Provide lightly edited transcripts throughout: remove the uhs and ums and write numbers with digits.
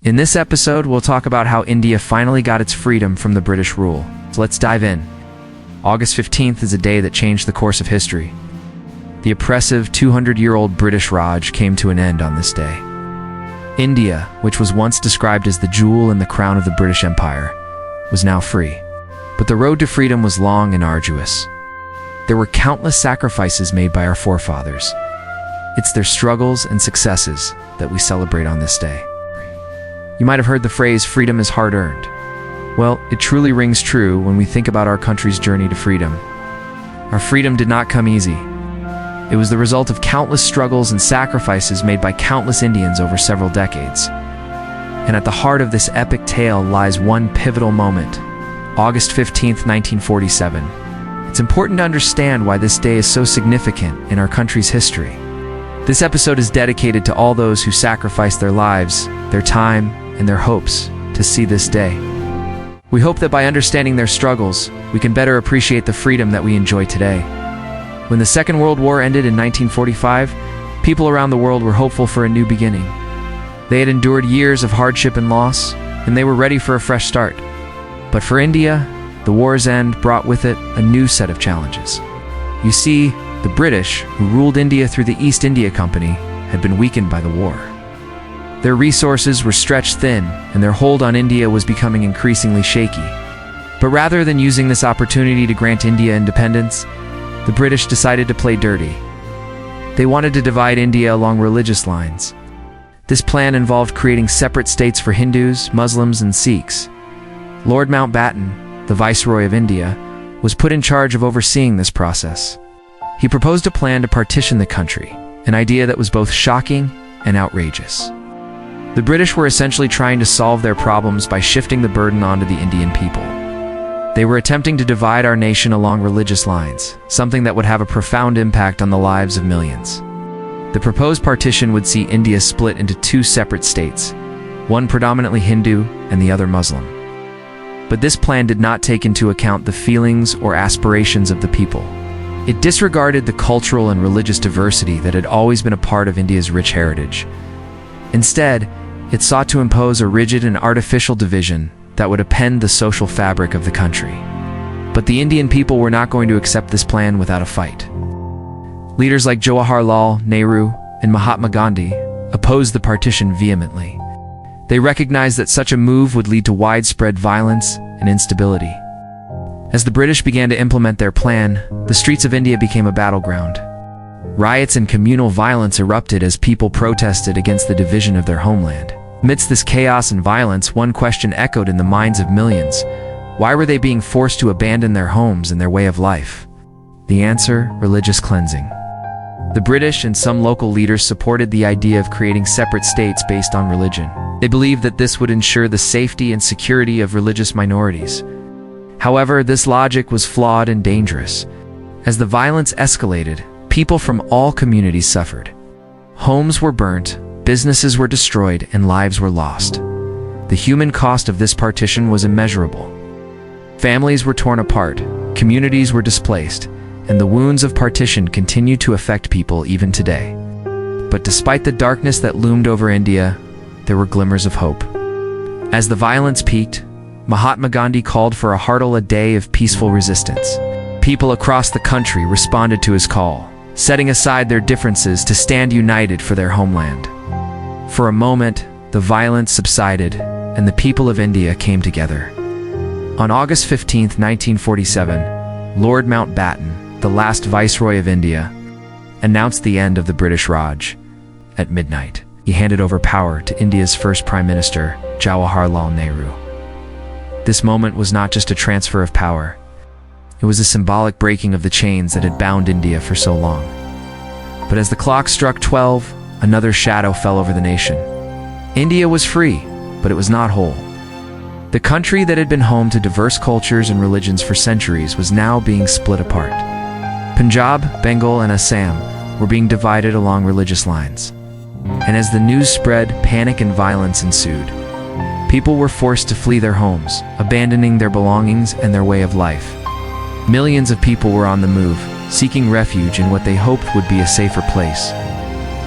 In this episode, we'll talk about how India finally got its freedom from the British rule. So let's dive in. August 15th is a day that changed the course of history. The oppressive 200-year-old British Raj came to an end on this day. India, which was once described as the jewel in the crown of the British Empire, was now free. But the road to freedom was long and arduous. There were countless sacrifices made by our forefathers. It's their struggles and successes that we celebrate on this day. You might have heard the phrase, freedom is hard-earned. Well, it truly rings true when we think about our country's journey to freedom. Our freedom did not come easy. It was the result of countless struggles and sacrifices made by countless Indians over several decades. And at the heart of this epic tale lies one pivotal moment, August 15th, 1947. It's important to understand why this day is so significant in our country's history. This episode is dedicated to all those who sacrificed their lives, their time, and their hopes to see this day. We hope that by understanding their struggles, we can better appreciate the freedom that we enjoy today. When the Second World War ended in 1945, people around the world were hopeful for a new beginning. They had endured years of hardship and loss, and they were ready for a fresh start. But for India, the war's end brought with it a new set of challenges. You see, the British, who ruled India through the East India Company, had been weakened by the war. Their resources were stretched thin, and their hold on India was becoming increasingly shaky. But rather than using this opportunity to grant India independence, the British decided to play dirty. They wanted to divide India along religious lines. This plan involved creating separate states for Hindus, Muslims, and Sikhs. Lord Mountbatten, the Viceroy of India, was put in charge of overseeing this process. He proposed a plan to partition the country, an idea that was both shocking and outrageous. The British were essentially trying to solve their problems by shifting the burden onto the Indian people. They were attempting to divide our nation along religious lines, something that would have a profound impact on the lives of millions. The proposed partition would see India split into two separate states, one predominantly Hindu and the other Muslim. But this plan did not take into account the feelings or aspirations of the people. It disregarded the cultural and religious diversity that had always been a part of India's rich heritage. Instead, it sought to impose a rigid and artificial division that would upend the social fabric of the country. But the Indian people were not going to accept this plan without a fight. Leaders like Jawaharlal Nehru and Mahatma Gandhi opposed the partition vehemently. They recognized that such a move would lead to widespread violence and instability. As the British began to implement their plan, the streets of India became a battleground. Riots and communal violence erupted as people protested against the division of their homeland. Amidst this chaos and violence, one question echoed in the minds of millions. Why were they being forced to abandon their homes and their way of life? The answer: religious cleansing. The British and some local leaders supported the idea of creating separate states based on religion. They believed that this would ensure the safety and security of religious minorities. However, this logic was flawed and dangerous. As the violence escalated, people from all communities suffered. Homes were burnt, businesses were destroyed, and lives were lost. The human cost of this partition was immeasurable. Families were torn apart, communities were displaced, and the wounds of partition continue to affect people even today. But despite the darkness that loomed over India, there were glimmers of hope. As the violence peaked, Mahatma Gandhi called for a heartfelt day of peaceful resistance. People across the country responded to his call, setting aside their differences to stand united for their homeland. For a moment, the violence subsided, and the people of India came together. On August 15, 1947, Lord Mountbatten, the last Viceroy of India, announced the end of the British Raj. At midnight, he handed over power to India's first Prime Minister, Jawaharlal Nehru. This moment was not just a transfer of power. It was a symbolic breaking of the chains that had bound India for so long. But as the clock struck 12, another shadow fell over the nation. India was free, but it was not whole. The country that had been home to diverse cultures and religions for centuries was now being split apart. Punjab, Bengal, and Assam were being divided along religious lines. And as the news spread, panic and violence ensued. People were forced to flee their homes, abandoning their belongings and their way of life. Millions of people were on the move, seeking refuge in what they hoped would be a safer place.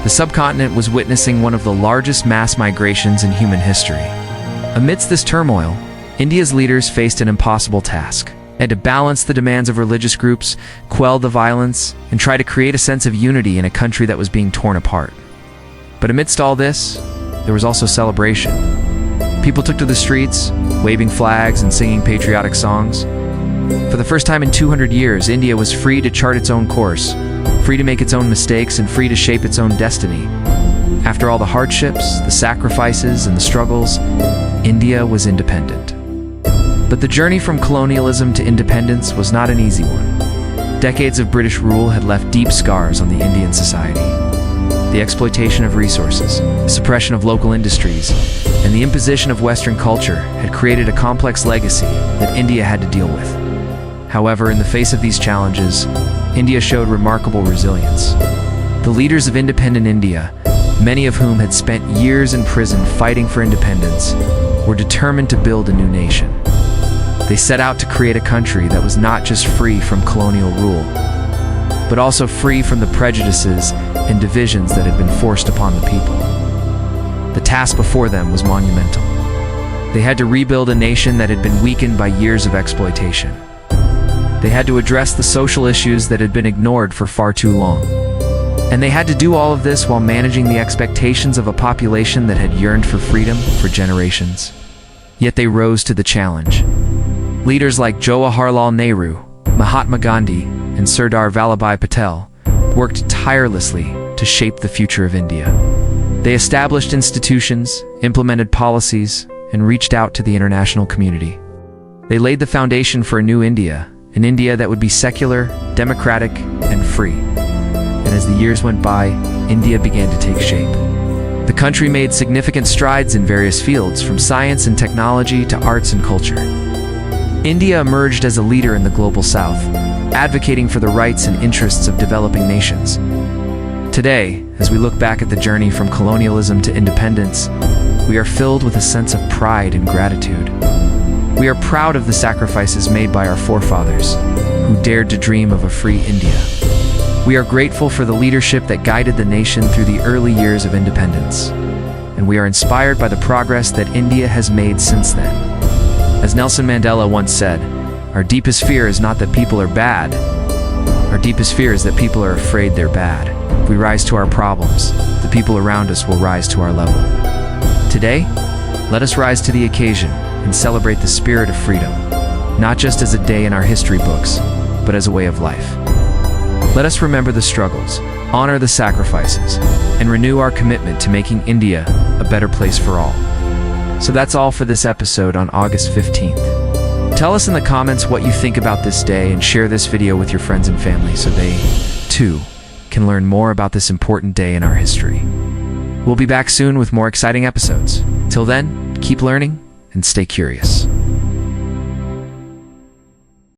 the subcontinent was witnessing one of the largest mass migrations in human history. Amidst this turmoil, India's leaders faced an impossible task. They had to balance the demands of religious groups, quell the violence, and try to create a sense of unity in a country that was being torn apart. But amidst all this, there was also celebration. People took to the streets, waving flags and singing patriotic songs. For the first time in 200 years, India was free to chart its own course, free to make its own mistakes, and free to shape its own destiny. After all the hardships, the sacrifices, and the struggles, India was independent. But the journey from colonialism to independence was not an easy one. Decades of British rule had left deep scars on the Indian society. The exploitation of resources, the suppression of local industries, and the imposition of Western culture had created a complex legacy that India had to deal with. However, in the face of these challenges, India showed remarkable resilience. The leaders of independent India, many of whom had spent years in prison fighting for independence, were determined to build a new nation. They set out to create a country that was not just free from colonial rule, but also free from the prejudices and divisions that had been forced upon the people. The task before them was monumental. They had to rebuild a nation that had been weakened by years of exploitation. They had to address the social issues that had been ignored for far too long. And they had to do all of this while managing the expectations of a population that had yearned for freedom for generations. Yet they rose to the challenge. Leaders like Jawaharlal Nehru, Mahatma Gandhi, and Sardar Vallabhbhai Patel worked tirelessly to shape the future of India. They established institutions, implemented policies, and reached out to the international community. They laid the foundation for a new India, an India that would be secular, democratic, and free. And as the years went by, India began to take shape. The country made significant strides in various fields, from science and technology to arts and culture. India emerged as a leader in the global south, advocating for the rights and interests of developing nations. Today, as we look back at the journey from colonialism to independence, we are filled with a sense of pride and gratitude. We are proud of the sacrifices made by our forefathers, who dared to dream of a free India. We are grateful for the leadership that guided the nation through the early years of independence, and we are inspired by the progress that India has made since then. As Nelson Mandela once said, "Our deepest fear is not that people are bad. Our deepest fear is that people are afraid they're bad." If we rise to our problems, the people around us will rise to our level. Today, let us rise to the occasion and celebrate the spirit of freedom, not just as a day in our history books, but as a way of life. Let us remember the struggles, honor the sacrifices, and renew our commitment to making India a better place for all. So that's all for this episode on August 15th. Tell us in the comments what you think about this day, and share this video with your friends and family so they, too, can learn more about this important day in our history. We'll be back soon with more exciting episodes. Till then, keep learning and stay curious.